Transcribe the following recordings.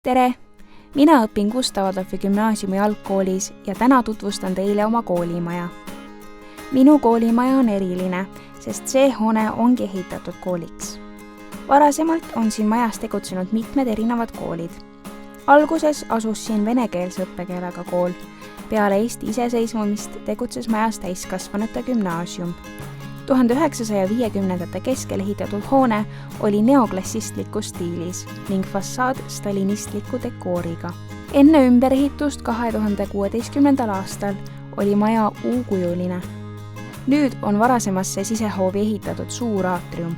Tere! Mina õpin Gustav Adolfi Gümnaasiumi algkoolis ja täna tutvustan teile oma koolimaja. Minu koolimaja on eriline, sest see hoone ongi ehitatud kooliks. Varasemalt on siin majas tegutsenud mitmed erinevad koolid. Alguses asus siin venekeelse õppekeelega kool. Peale Eesti iseseisvumist tegutses majas täiskasvanute gümnaasium. 1950. keskel ehitatud hoone oli neoklassistlikus stiilis ning fassaad stalinistliku dekooriga. Enne ümberehitust 2016. aastal oli maja U-kujuline. Nüüd on varasemasse sisehoovi ehitatud suur aatrium.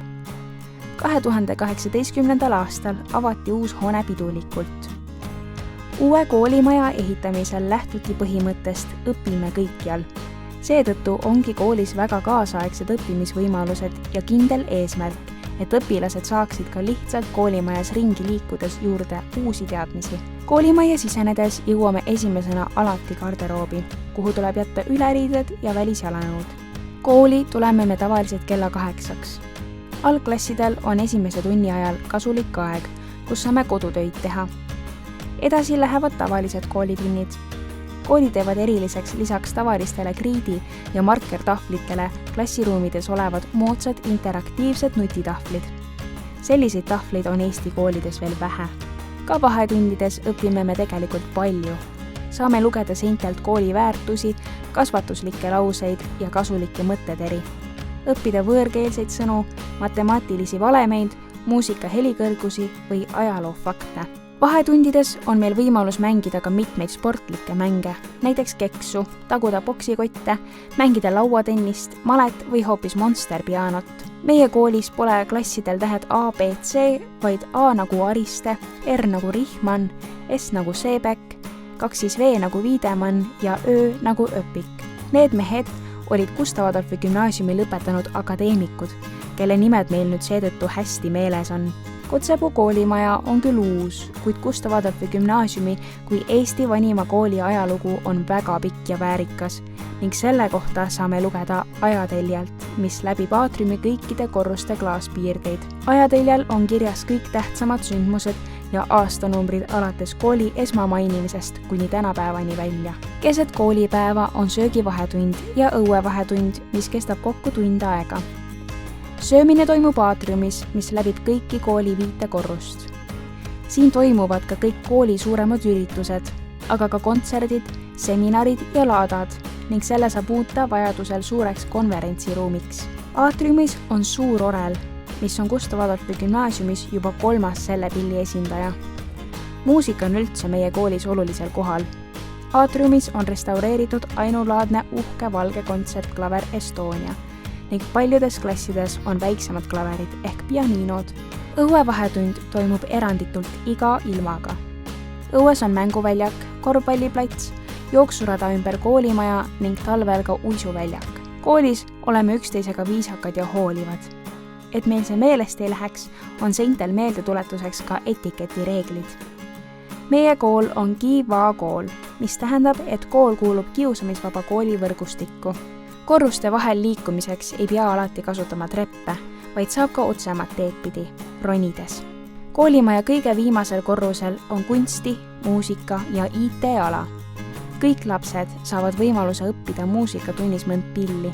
2018. aastal avati uus hoone pidulikult. Uue koolimaja ehitamisel lähtuti põhimõttest õpime kõikjal. Seetõttu ongi koolis väga kaasaegsed õppimisvõimalused ja kindel eesmärk, et õpilased saaksid ka lihtsalt koolimajas ringi liikudes juurde uusi teadmisi. Koolimaja sisenedes jõuame esimesena alati garderoobi, kuhu tuleb jätta üleriided ja välisjalanõud. Kooli tuleme me tavaliselt kella 8. Algklassidel on esimese tunni ajal kasulik aeg, kus saame kodutöid teha. Edasi lähevad tavalised koolitunnid. Kooli teevad eriliseks lisaks tavalistele kriidi- ja markertahvlitele klassiruumides olevad moodsad interaktiivsed nutitahvlid. Selliseid tahvleid on Eesti koolides veel vähe. Ka vahetundides õpime me tegelikult palju. Saame lugeda seintelt kooli väärtusi, kasvatuslikke lauseid ja kasulikke mõtteteri. Õppida võõrkeelseid sõnu, matemaatilisi valemeid, muusika helikõrgusi või ajaloo fakte. Vahetundides on meil võimalus mängida ka mitmeid sportlikke mänge, näiteks keksu, taguda poksikotte, mängida lauatennist, malet või hoopis monsterpianot. Meie koolis pole klassidel tähed A, B, C, vaid A nagu Ariste, R nagu Rihman, S nagu Seebek, 2 V nagu Viidemann ja Ö nagu Öpik. Need mehed olid Gustav Adolfi Gümnaasiumi lõpetanud akadeemikud, kelle nimed meil nüüd seetõttu hästi meeles on. Kotsepuu koolimaja on küll uus, kuid Gustav Adolfi Gümnaasiumi kui Eesti vanima kooli ajalugu on väga pikk ja väärikas ning selle kohta saame lugeda ajateljelt, mis läbib aatriumi kõikide korruste klaaspiirdeid. Ajateljel on kirjas kõik tähtsamad sündmused ja aastanumbrid alates kooli esmamainimisest kuni tänapäevani välja. Keset koolipäeva on söögivahetund ja õuevahetund, mis kestab kokku tund aega. Söömine toimub aatriumis, mis läbib kõiki kooli 5 korrust. Siin toimuvad ka kõik kooli suuremad üritused, aga ka kontserdid, seminarid ja laadad ning selle saab muuta vajadusel suureks konverentsiruumiks. Aatriumis on suur orel, mis on Gustav Adolfi Gümnaasiumis juba 3. selle pilli esindaja. Muusika on üldse meie koolis olulisel kohal. Aatriumis on restaureeritud ainulaadne uhke valge kontsertklaver Estonia ning paljudes klassides on väiksemad klaverid ehk pianinod. Õuevahetund toimub eranditult iga ilmaga. Õues on mänguväljak, korvpalliplats, jooksurada ümber koolimaja ning talvel ka uisuväljak. Koolis oleme üksteisega viisakad ja hoolivad. Et meil see meelest ei läheks, on seintel meeldetuletuseks ka etiketireeglid. Meie kool on Ki-Va-kool, mis tähendab, et kool kuulub kiusamisvaba kooli võrgustikku. Korruste vahel liikumiseks ei pea alati kasutama treppe, vaid saab ka otsemat teed pidi, ronides. Koolimaja kõige viimasel korrusel on kunsti, muusika ja IT-ala. Kõik lapsed saavad võimaluse õppida muusikatunnis mõnd pilli.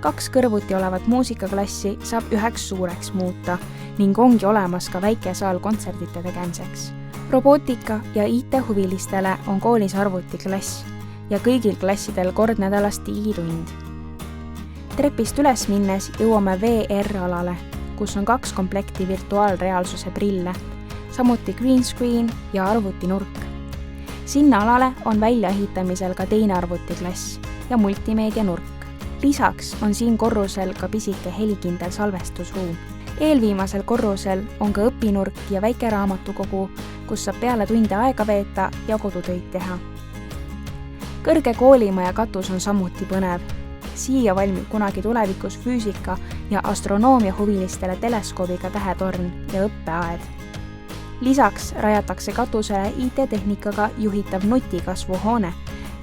2 kõrvuti olevat muusikaklassi saab 1 suureks muuta ning ongi olemas ka väike saal kontserdite tegemiseks. Robootika ja IT-huvilistele on koolis arvutiklass ja kõigil klassidel kord nädalas digitund. Trepist üles minnes jõuame VR-alale, kus on 2 komplekti virtuaalreaalsuse prille, samuti green screen ja arvutinurk. Sinna alale on väljaehitamisel ka teine arvutiklass ja multimeedianurk. Lisaks on siin korrusel ka pisike helikindel salvestusruum. Eelviimasel korrusel on ka õpinurk ja väike raamatukogu, kus saab peale tunde aega veeta ja kodutöid teha. Kõrge koolimaja katus on samuti põnev. Siia valmib kunagi tulevikus füüsika ja astronoomia huvilistele teleskoobiga tähetorn ja õppeaed. Lisaks rajatakse katusele IT-tehnikaga juhitav nutikasvuhoone,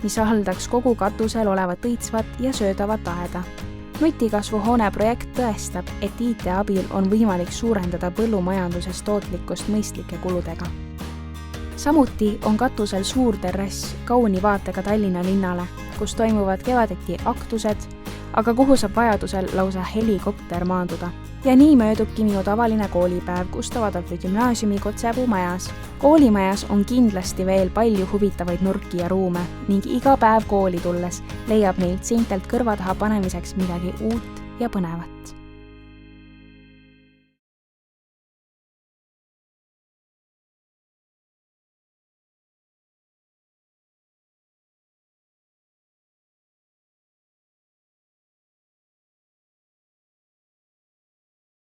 mis haldaks kogu katusel olevat õitsvat ja söödavat aeda. Nutikasvuhoone projekt tõestab, et IT abil on võimalik suurendada põllumajanduses tootlikkust mõistlike kuludega. Samuti on katusel suur terrass kauni vaatega Tallinna linnale, kus toimuvad kevadeti aktused, aga kuhu saab vajadusel lausa helikopter maanduda. Ja nii möödubki minu tavaline koolipäev Gustav Adolfi gümnaasiumi Kotsepuu majas. Koolimajas on kindlasti veel palju huvitavaid nurki ja ruume ning iga päev kooli tulles leiab neilt seintelt kõrva taha panemiseks midagi uut ja põnevat.